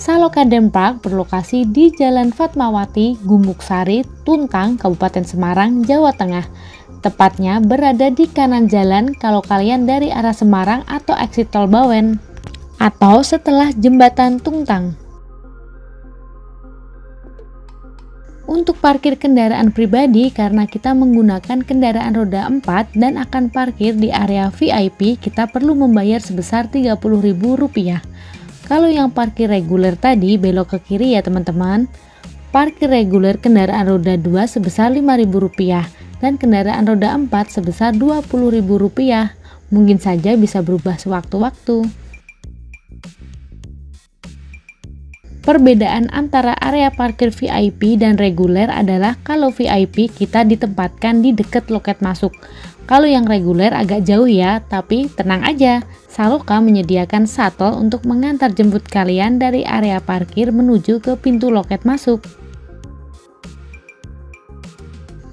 Saloka Dam Park berlokasi di Jalan Fatmawati, Gumuk Sari, Tuntang, Kabupaten Semarang, Jawa Tengah. Tepatnya berada di kanan jalan kalau kalian dari arah Semarang atau exit tol Bawen, atau setelah jembatan Tuntang. Untuk parkir kendaraan pribadi, karena kita menggunakan kendaraan roda 4 dan akan parkir di area VIP, kita perlu membayar sebesar Rp30.000. Kalau yang parkir reguler tadi belok ke kiri ya teman-teman. Parkir reguler kendaraan roda 2 sebesar Rp5.000 dan kendaraan roda 4 sebesar Rp20.000. Mungkin saja bisa berubah sewaktu-waktu. Perbedaan antara area parkir VIP dan reguler adalah kalau VIP kita ditempatkan di dekat loket masuk. Kalau yang reguler agak jauh ya, tapi tenang aja, Saloka menyediakan shuttle untuk mengantar jemput kalian dari area parkir menuju ke pintu loket masuk.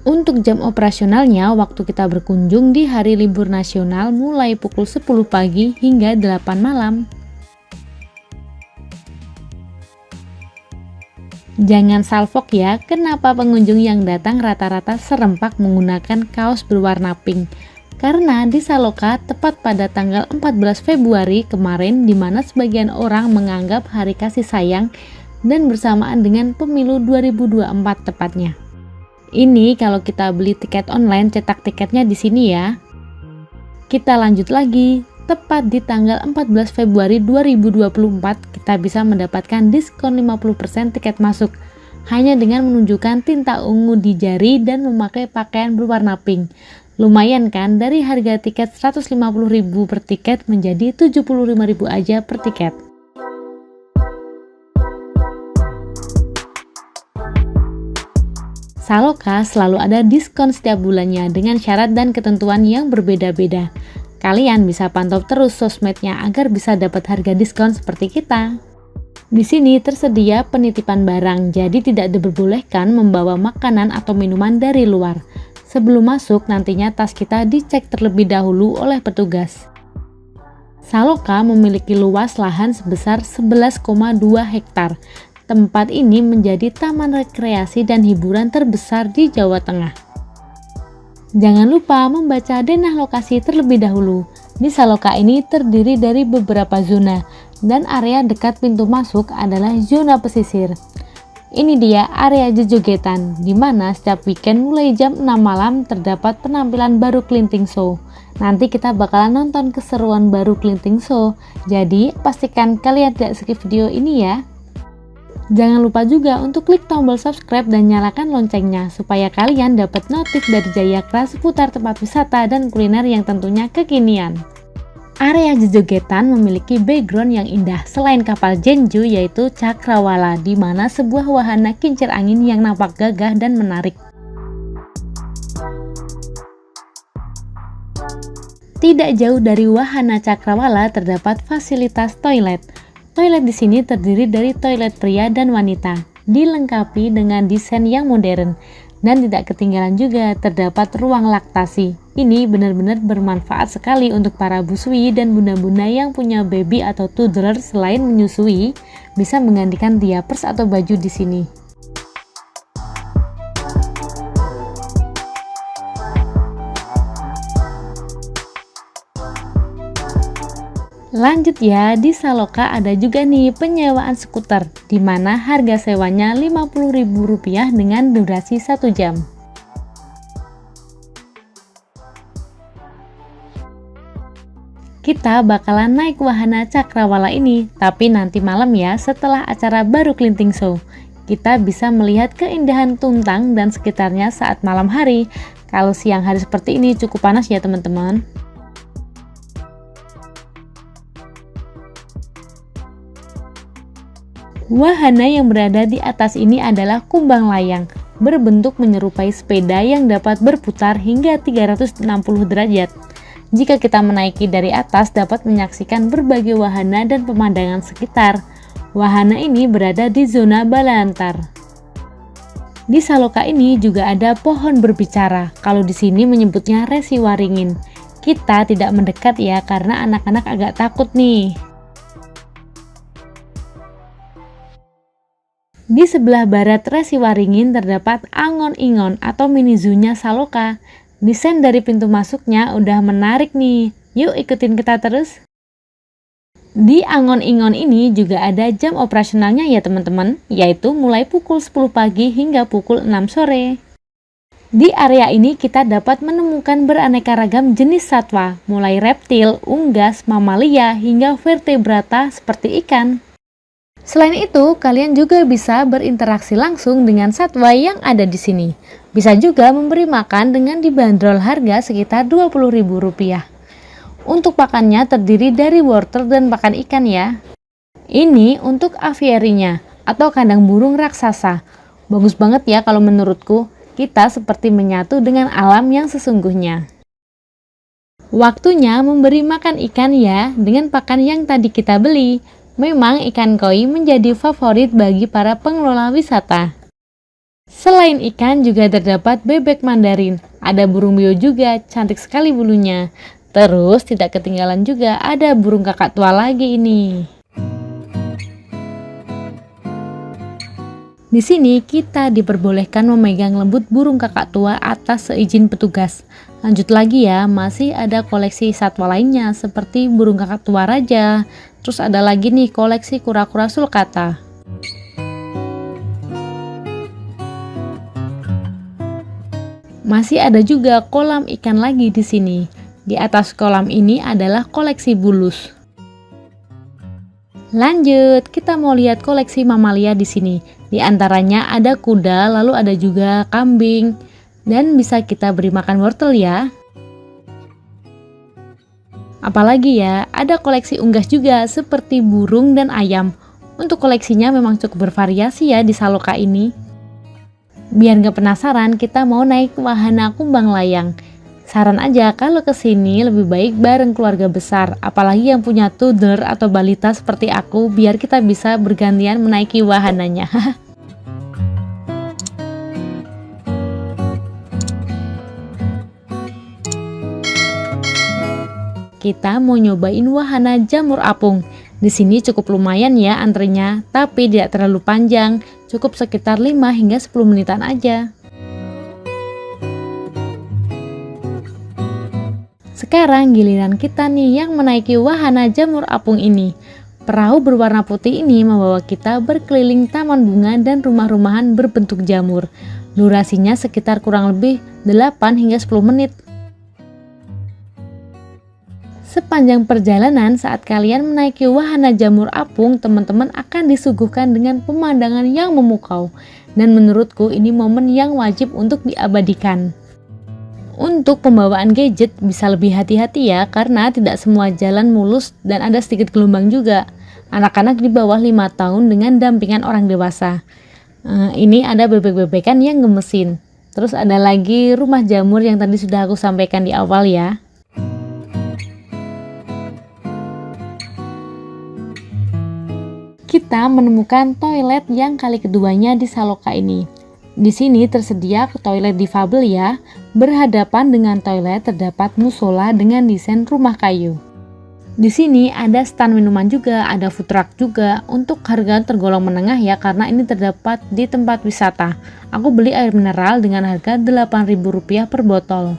Untuk jam operasionalnya, waktu kita berkunjung di hari libur nasional mulai pukul 10 pagi hingga 8 malam. Jangan salfok ya, kenapa pengunjung yang datang rata-rata serempak menggunakan kaos berwarna pink? Karena di Saloka tepat pada tanggal 14 Februari kemarin, di mana sebagian orang menganggap hari kasih sayang dan bersamaan dengan pemilu 2024 tepatnya. Ini kalau kita beli tiket online, cetak tiketnya di sini ya. Kita lanjut lagi. Tepat di tanggal 14 Februari 2024 kita bisa mendapatkan diskon 50% tiket masuk hanya dengan menunjukkan tinta ungu di jari dan memakai pakaian berwarna pink. Lumayan kan, dari harga tiket Rp150.000 per tiket menjadi Rp75.000 aja per tiket. Saloka selalu ada diskon setiap bulannya dengan syarat dan ketentuan yang berbeda-beda. Kalian bisa pantau terus sosmednya agar bisa dapat harga diskon seperti kita. Di sini tersedia penitipan barang, jadi tidak diperbolehkan membawa makanan atau minuman dari luar. Sebelum masuk, nantinya tas kita dicek terlebih dahulu oleh petugas. Saloka memiliki luas lahan sebesar 11,2 hektar. Tempat ini menjadi taman rekreasi dan hiburan terbesar di Jawa Tengah. Jangan lupa membaca denah lokasi terlebih dahulu. Di Saloka ini terdiri dari beberapa zona, dan area dekat pintu masuk adalah zona pesisir. Ini dia area jejogetan, di mana setiap weekend mulai jam 6 malam terdapat penampilan baru Klinting Show. Nanti kita bakalan nonton keseruan baru Klinting Show, jadi pastikan kalian tidak skip video ini ya. Jangan lupa juga untuk klik tombol subscribe dan nyalakan loncengnya supaya kalian dapat notif dari Jayakra seputar tempat wisata dan kuliner yang tentunya kekinian. Area Jejogetan memiliki background yang indah selain kapal Jeonju yaitu Cakrawala, di mana sebuah wahana kincir angin yang nampak gagah dan menarik. Tidak jauh dari wahana Cakrawala terdapat fasilitas toilet. Toilet di sini terdiri dari toilet pria dan wanita, dilengkapi dengan desain yang modern, dan tidak ketinggalan juga terdapat ruang laktasi. Ini benar-benar bermanfaat sekali untuk para busui dan bunda-bunda yang punya baby atau toddler. Selain menyusui, bisa menggantikan diapers atau baju di sini. Lanjut ya, di Saloka ada juga nih penyewaan skuter, di mana harga sewanya Rp50.000 dengan durasi 1 jam. Kita bakalan naik wahana Cakrawala ini, tapi nanti malam ya setelah acara baru Klinting Show. Kita bisa melihat keindahan Tuntang dan sekitarnya saat malam hari. Kalau siang hari seperti ini cukup panas ya teman-teman. Wahana yang berada di atas ini adalah kumbang layang, berbentuk menyerupai sepeda yang dapat berputar hingga 360 derajat. Jika kita menaiki dari atas dapat menyaksikan berbagai wahana dan pemandangan sekitar. Wahana ini berada di zona bala antar. Di Saloka ini juga ada pohon berbicara, kalau di sini menyebutnya resi waringin. Kita tidak mendekat ya karena anak-anak agak takut nih. Di sebelah barat Resi Waringin terdapat Angon Ingon atau mini zoo-nya Saloka. Desain dari pintu masuknya udah menarik nih. Yuk ikutin kita terus. Di Angon Ingon ini juga ada jam operasionalnya ya teman-teman, yaitu mulai pukul 10 pagi hingga pukul 6 sore. Di area ini kita dapat menemukan beraneka ragam jenis satwa, mulai reptil, unggas, mamalia, hingga vertebrata seperti ikan. Selain itu, kalian juga bisa berinteraksi langsung dengan satwa yang ada di sini. Bisa juga memberi makan dengan dibanderol harga sekitar Rp20.000. Untuk pakannya terdiri dari wortel dan pakan ikan ya. Ini untuk aviarinya atau kandang burung raksasa. Bagus banget ya kalau menurutku. Kita seperti menyatu dengan alam yang sesungguhnya. Waktunya memberi makan ikan ya dengan pakan yang tadi kita beli. Memang ikan koi menjadi favorit bagi para pengelola wisata. Selain ikan juga terdapat bebek mandarin. Ada burung beo juga, cantik sekali bulunya. Terus tidak ketinggalan juga ada burung kakak tua lagi ini. Di sini kita diperbolehkan memegang lembut burung kakak tua atas seizin petugas. Lanjut lagi ya, masih ada koleksi satwa lainnya seperti burung kakak tua raja. Terus ada lagi nih koleksi kura-kura sulcata. Masih ada juga kolam ikan lagi di sini. Di atas kolam ini adalah koleksi bulus. Lanjut, kita mau lihat koleksi mamalia di sini. Di antaranya ada kuda, lalu ada juga kambing, dan bisa kita beri makan wortel ya. Apalagi ya, ada koleksi unggas juga seperti burung dan ayam. Untuk koleksinya memang cukup bervariasi ya di Saloka ini. Biar gak penasaran, kita mau naik wahana kumbang layang. Saran aja kalau kesini lebih baik bareng keluarga besar, apalagi yang punya toddler atau balita seperti aku, biar kita bisa bergantian menaiki wahananya. Kita mau nyobain wahana jamur apung. Di sini cukup lumayan ya antrenya, tapi tidak terlalu panjang, cukup sekitar 5 hingga 10 menitan aja. Sekarang giliran kita nih yang menaiki wahana jamur apung ini. Perahu berwarna putih ini membawa kita berkeliling taman bunga dan rumah-rumahan berbentuk jamur. Durasinya sekitar kurang lebih 8 hingga 10 menit. Sepanjang perjalanan saat kalian menaiki wahana jamur apung, teman-teman akan disuguhkan dengan pemandangan yang memukau. Dan menurutku ini momen yang wajib untuk diabadikan. Untuk pembawaan gadget bisa lebih hati-hati ya, karena tidak semua jalan mulus dan ada sedikit gelombang juga. Anak-anak di bawah 5 tahun dengan dampingan orang dewasa. Ini ada bebek-bebekan yang gemesin. Terus ada lagi rumah jamur yang tadi sudah aku sampaikan di awal ya. Kita menemukan toilet yang kali keduanya di Saloka ini. Di sini tersedia toilet difabel ya. Berhadapan dengan toilet terdapat musola dengan desain rumah kayu. Di sini ada stand minuman juga, ada food truck juga. Untuk harga tergolong menengah ya, karena ini terdapat di tempat wisata. Aku beli air mineral dengan harga Rp8.000 per botol.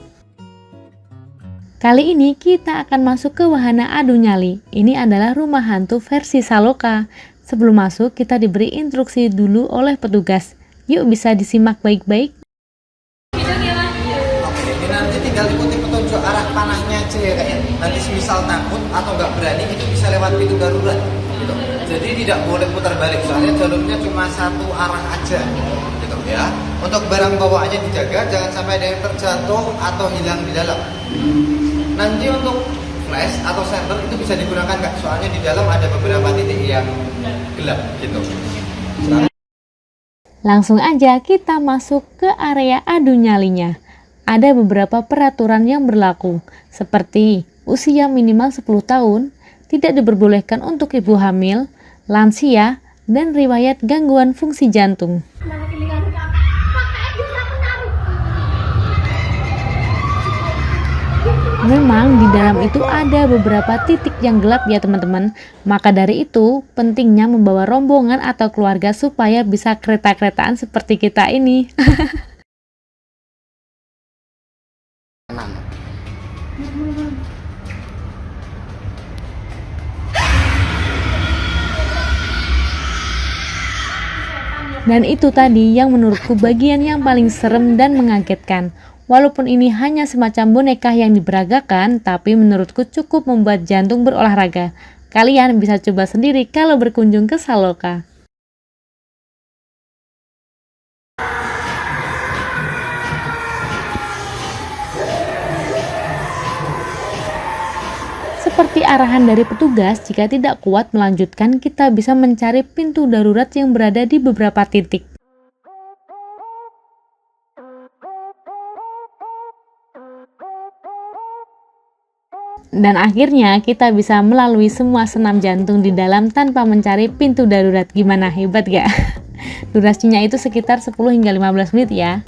Kali ini kita akan masuk ke wahana adu nyali. Ini adalah rumah hantu versi Saloka. Sebelum masuk kita diberi instruksi dulu oleh petugas. Yuk bisa disimak baik-baik. Oke, nanti tinggal ikuti petunjuk arah panahnya aja ya kak ya. Nanti semisal takut atau nggak berani itu bisa lewat pintu darurat gitu. Jadi tidak boleh putar balik, soalnya jalurnya cuma satu arah aja gitu ya. Untuk barang bawaannya dijaga, jangan sampai ada yang terjatuh atau hilang di dalam. Nanti untuk flash atau senter itu bisa digunakan kak, soalnya di dalam ada beberapa titik yang gelap gitu. Langsung aja kita masuk ke area adu nyalinya. Ada beberapa peraturan yang berlaku, seperti usia minimal 10 tahun, tidak diperbolehkan untuk ibu hamil, lansia, dan riwayat gangguan fungsi jantung. Memang di dalam itu ada beberapa titik yang gelap ya teman-teman. Maka dari itu pentingnya membawa rombongan atau keluarga supaya bisa kereta-keretaan seperti kita ini. Dan itu tadi yang menurutku bagian yang paling serem dan mengagetkan. Walaupun ini hanya semacam boneka yang diberagakan, tapi menurutku cukup membuat jantung berolahraga. Kalian bisa coba sendiri kalau berkunjung ke Saloka. Seperti arahan dari petugas, jika tidak kuat melanjutkan, kita bisa mencari pintu darurat yang berada di beberapa titik. Dan akhirnya kita bisa melalui semua senam jantung di dalam tanpa mencari pintu darurat. Gimana, hebat gak? Durasinya itu sekitar 10 hingga 15 menit ya.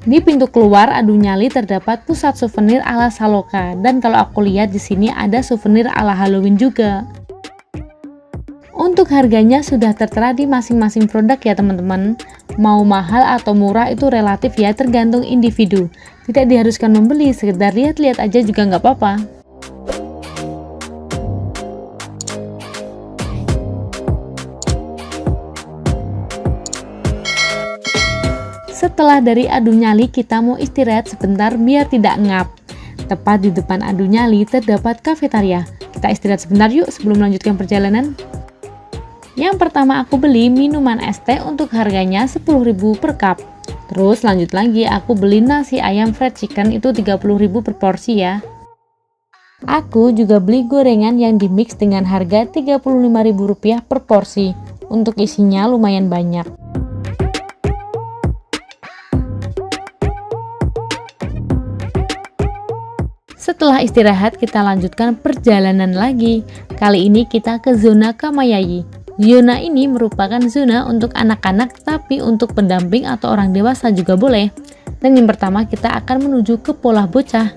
Di pintu keluar adu nyali terdapat pusat souvenir ala Saloka, dan kalau aku lihat di sini ada souvenir ala Halloween juga. Untuk harganya sudah tertera di masing-masing produk ya teman-teman. Mau mahal atau murah itu relatif ya, tergantung individu. Tidak diharuskan membeli, sekedar lihat-lihat aja juga nggak apa-apa. Setelah dari adu nyali, kita mau istirahat sebentar biar tidak ngap. Tepat di depan adu nyali terdapat kafetaria. Kita istirahat sebentar yuk sebelum melanjutkan perjalanan. Yang pertama aku beli minuman es teh untuk harganya 10.000 per cup. Terus lanjut lagi aku beli nasi ayam fried chicken itu 30.000 per porsi ya. Aku juga beli gorengan yang dimix dengan harga Rp35.000 per porsi. Untuk isinya lumayan banyak. Setelah istirahat kita lanjutkan perjalanan lagi. Kali ini kita ke zona Kamayayi. Zona ini merupakan zona untuk anak-anak, tapi untuk pendamping atau orang dewasa juga boleh. Dan yang pertama kita akan menuju ke pola bocah.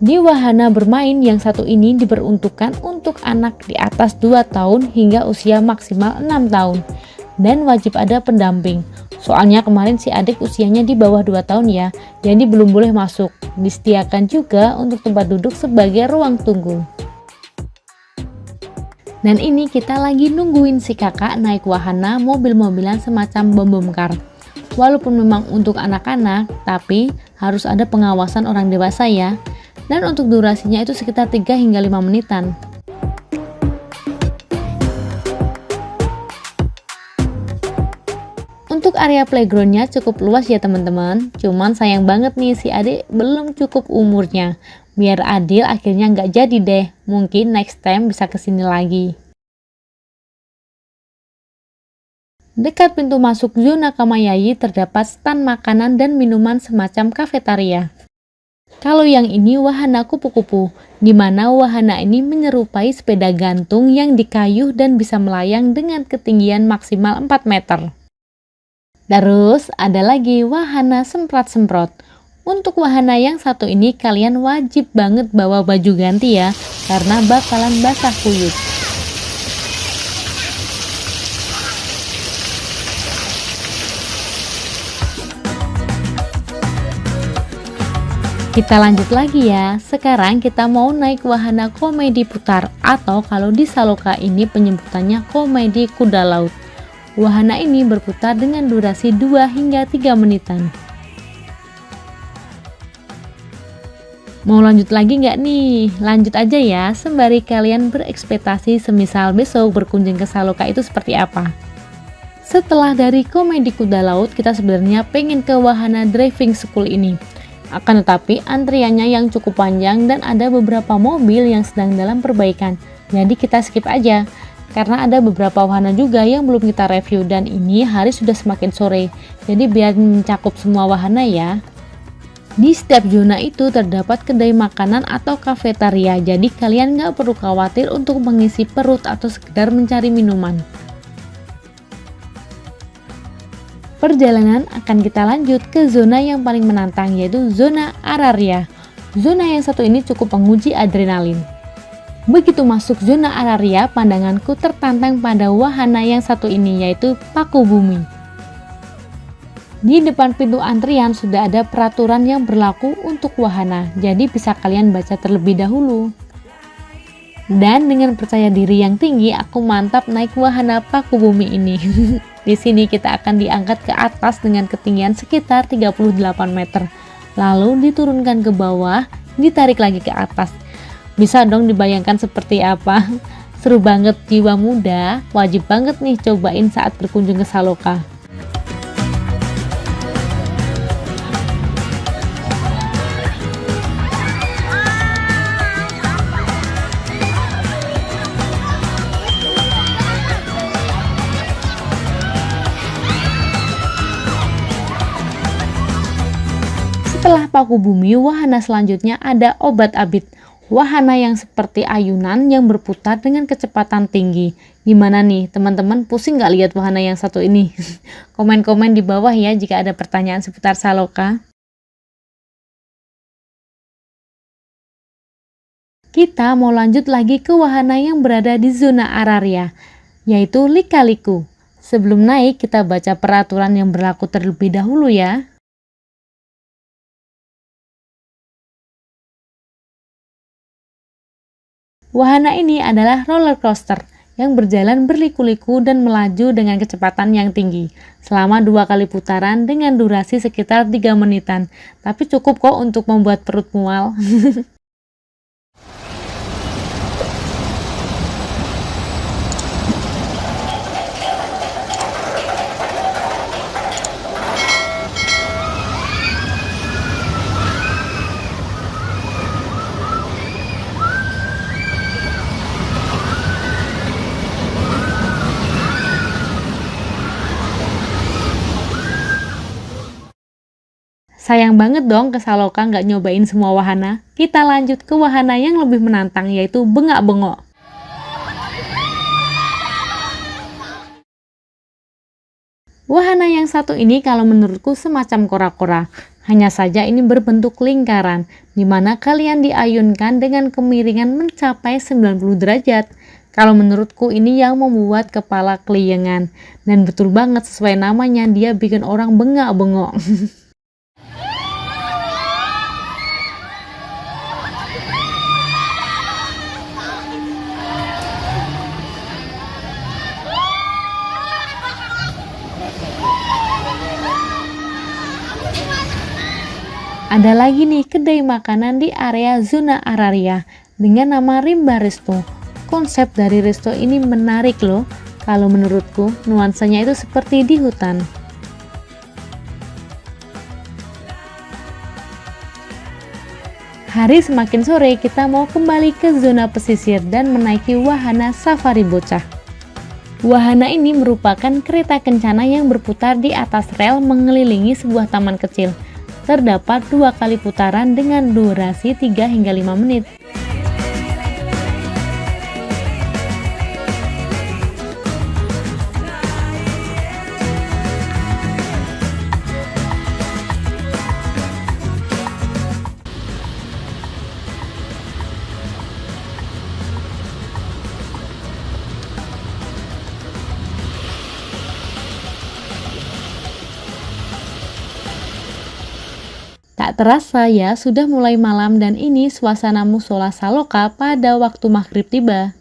Di wahana bermain yang satu ini diperuntukkan untuk anak di atas 2 tahun hingga usia maksimal 6 tahun. Dan wajib ada pendamping. Soalnya kemarin si adik usianya di bawah 2 tahun ya, jadi belum boleh masuk. Disediakan juga untuk tempat duduk sebagai ruang tunggu. Dan ini kita lagi nungguin si kakak naik wahana mobil-mobilan semacam bom-bom car. Walaupun memang untuk anak-anak, tapi harus ada pengawasan orang dewasa ya. Dan untuk durasinya itu sekitar 3 hingga 5 menitan. Untuk area playgroundnya cukup luas ya teman-teman. Cuman sayang banget nih si adik belum cukup umurnya. Biar adil akhirnya nggak jadi deh. Mungkin next time bisa kesini lagi. Dekat pintu masuk zona Kamayayi terdapat stand makanan dan minuman semacam kafetaria. Kalau yang ini wahana kupu-kupu, di mana wahana ini menyerupai sepeda gantung yang dikayuh dan bisa melayang dengan ketinggian maksimal 4 meter. Terus ada lagi wahana semprot-semprot. Untuk wahana yang satu ini kalian wajib banget bawa baju ganti ya, karena bakalan basah kuyup. Kita lanjut lagi ya. Sekarang kita mau naik wahana komedi putar, atau kalau di Saloka ini penyebutannya komedi kuda laut. Wahana ini berputar dengan durasi 2 hingga 3 menitan. Mau lanjut lagi nggak nih? Lanjut aja ya, sembari kalian berekspektasi semisal besok berkunjung ke Saloka itu seperti apa. Setelah dari komedi kuda laut, kita sebenarnya pengen ke wahana driving school ini. Akan tetapi antriannya yang cukup panjang dan ada beberapa mobil yang sedang dalam perbaikan. Jadi kita skip aja. Karena ada beberapa wahana juga yang belum kita review dan ini hari sudah semakin sore. Jadi biar mencakup semua wahana ya. Di setiap zona itu terdapat kedai makanan atau kafetaria. Jadi kalian nggak perlu khawatir untuk mengisi perut atau sekedar mencari minuman. Perjalanan akan kita lanjut ke zona yang paling menantang, yaitu zona Araria. Zona yang satu ini cukup menguji adrenalin. Begitu masuk zona Araria, pandanganku tertantang pada wahana yang satu ini, yaitu paku bumi. Di depan pintu antrian sudah ada peraturan yang berlaku untuk wahana, jadi bisa kalian baca terlebih dahulu. Dan dengan percaya diri yang tinggi, aku mantap naik wahana paku bumi ini. Di sini kita akan diangkat ke atas dengan ketinggian sekitar 38 meter. Lalu diturunkan ke bawah, ditarik lagi ke atas. Bisa dong dibayangkan seperti apa? Seru banget, jiwa muda wajib banget nih cobain saat berkunjung ke Saloka. Setelah paku bumi, wahana selanjutnya ada obat abit. Wahana yang seperti ayunan yang berputar dengan kecepatan tinggi. Gimana nih teman-teman, pusing gak lihat wahana yang satu ini? Komen-komen di bawah ya jika ada pertanyaan seputar Saloka. Kita mau lanjut lagi ke wahana yang berada di zona Araria, yaitu Lika-Liku. Sebelum naik, kita baca peraturan yang berlaku terlebih dahulu ya. Wahana ini adalah roller coaster yang berjalan berliku-liku dan melaju dengan kecepatan yang tinggi selama 2 kali putaran dengan durasi sekitar 3 menitan. Tapi cukup kok untuk membuat perut mual. Sayang banget dong ke Saloka nggak nyobain semua wahana. Kita lanjut ke wahana yang lebih menantang, yaitu bengak-bengok. Wahana yang satu ini kalau menurutku semacam kora-kora. Hanya saja ini berbentuk lingkaran, di mana kalian diayunkan dengan kemiringan mencapai 90 derajat. Kalau menurutku ini yang membuat kepala keliengan. Dan betul banget sesuai namanya, dia bikin orang bengak-bengok. Ada lagi nih kedai makanan di area zona Araria dengan nama Rimba Resto. Konsep dari resto ini menarik loh. Kalau menurutku, nuansanya itu seperti di hutan. Hari semakin sore, kita mau kembali ke zona pesisir dan menaiki wahana safari bocah. Wahana ini merupakan kereta kencana yang berputar di atas rel mengelilingi sebuah taman kecil. Terdapat 2 kali putaran dengan durasi 3 hingga 5 menit. Tak terasa ya, sudah mulai malam dan ini suasana musola Saloka pada waktu maghrib tiba.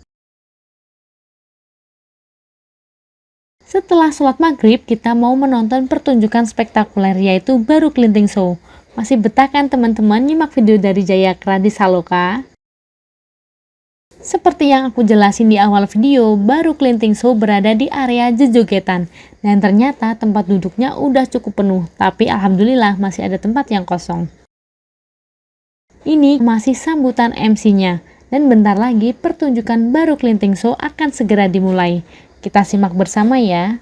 Setelah sholat maghrib, kita mau menonton pertunjukan spektakuler yaitu Baru Kelinting Show. Masih betah kan teman-teman nyimak video dari Jayakra di Saloka? Seperti yang aku jelasin di awal video, Baru Kelinting Show berada di area jejogetan. Dan ternyata tempat duduknya udah cukup penuh, tapi alhamdulillah masih ada tempat yang kosong. Ini masih sambutan MC-nya, dan bentar lagi pertunjukan Baru Kelinting Show akan segera dimulai. Kita simak bersama ya.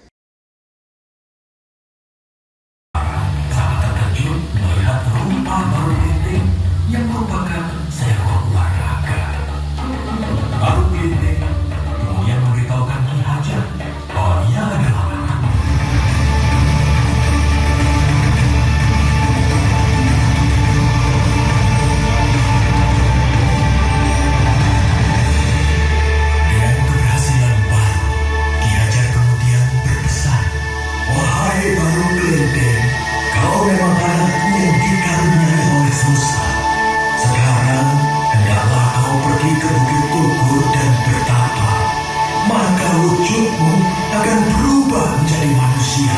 akan berubah menjadi manusia.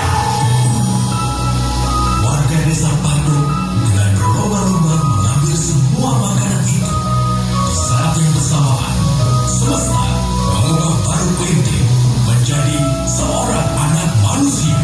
Warga desa Patung dengan berlomba-lomba mengambil semua makanan itu. Di saat yang bersamaan, semesta mengubah Baru Klinting menjadi seorang anak manusia.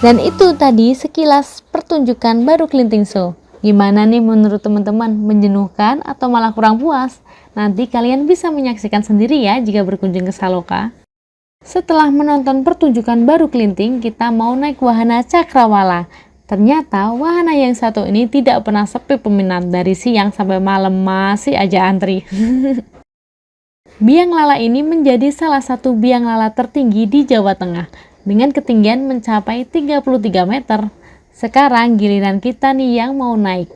Dan itu tadi sekilas pertunjukan Baru Klinting Show. Gimana nih menurut teman-teman? Menjenuhkan atau malah kurang puas? Nanti kalian bisa menyaksikan sendiri ya jika berkunjung ke Saloka. Setelah menonton pertunjukan Baru Klinting, kita mau naik wahana Cakrawala. Ternyata wahana yang satu ini tidak pernah sepi peminat, dari siang sampai malam masih aja antri. Biang lala ini menjadi salah satu biang lala tertinggi di Jawa Tengah dengan ketinggian mencapai 33 meter. Sekarang giliran kita nih yang mau naik.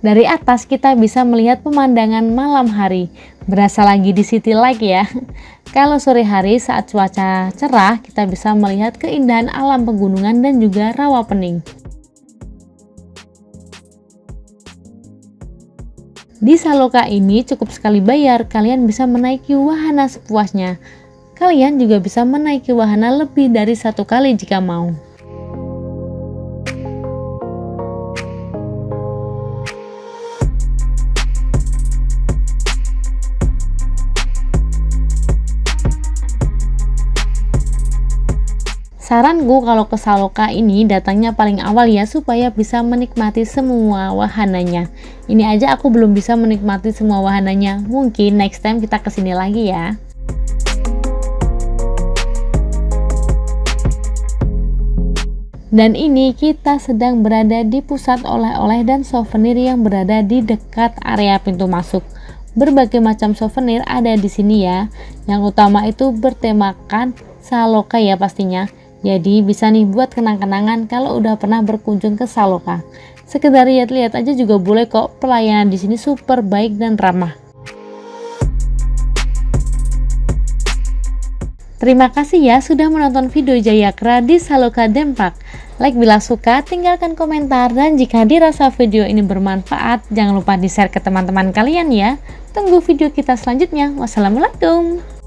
Dari atas kita bisa melihat pemandangan malam hari. Berasa lagi di City Lake ya. Kalau sore hari saat cuaca cerah, kita bisa melihat keindahan alam pegunungan dan juga rawa pening. Di Saloka ini cukup sekali bayar, kalian bisa menaiki wahana sepuasnya. Kalian juga bisa menaiki wahana lebih dari 1 kali jika mau. Saranku kalau ke Saloka ini datangnya paling awal ya, supaya bisa menikmati semua wahananya. Ini aja aku belum bisa menikmati semua wahananya. Mungkin next time kita kesini lagi ya. Dan ini kita sedang berada di pusat oleh-oleh dan souvenir yang berada di dekat area pintu masuk. Berbagai macam souvenir ada di sini ya. Yang utama itu bertemakan Saloka ya pastinya. Jadi bisa nih buat kenang-kenangan kalau udah pernah berkunjung ke Saloka. Sekedar lihat-lihat aja juga boleh kok. Pelayanan di sini super baik dan ramah. Terima kasih ya sudah menonton video Jayakra di Saloka Dempak. Like bila suka, tinggalkan komentar, dan jika dirasa video ini bermanfaat, jangan lupa di-share ke teman-teman kalian ya. Tunggu video kita selanjutnya. Wassalamualaikum.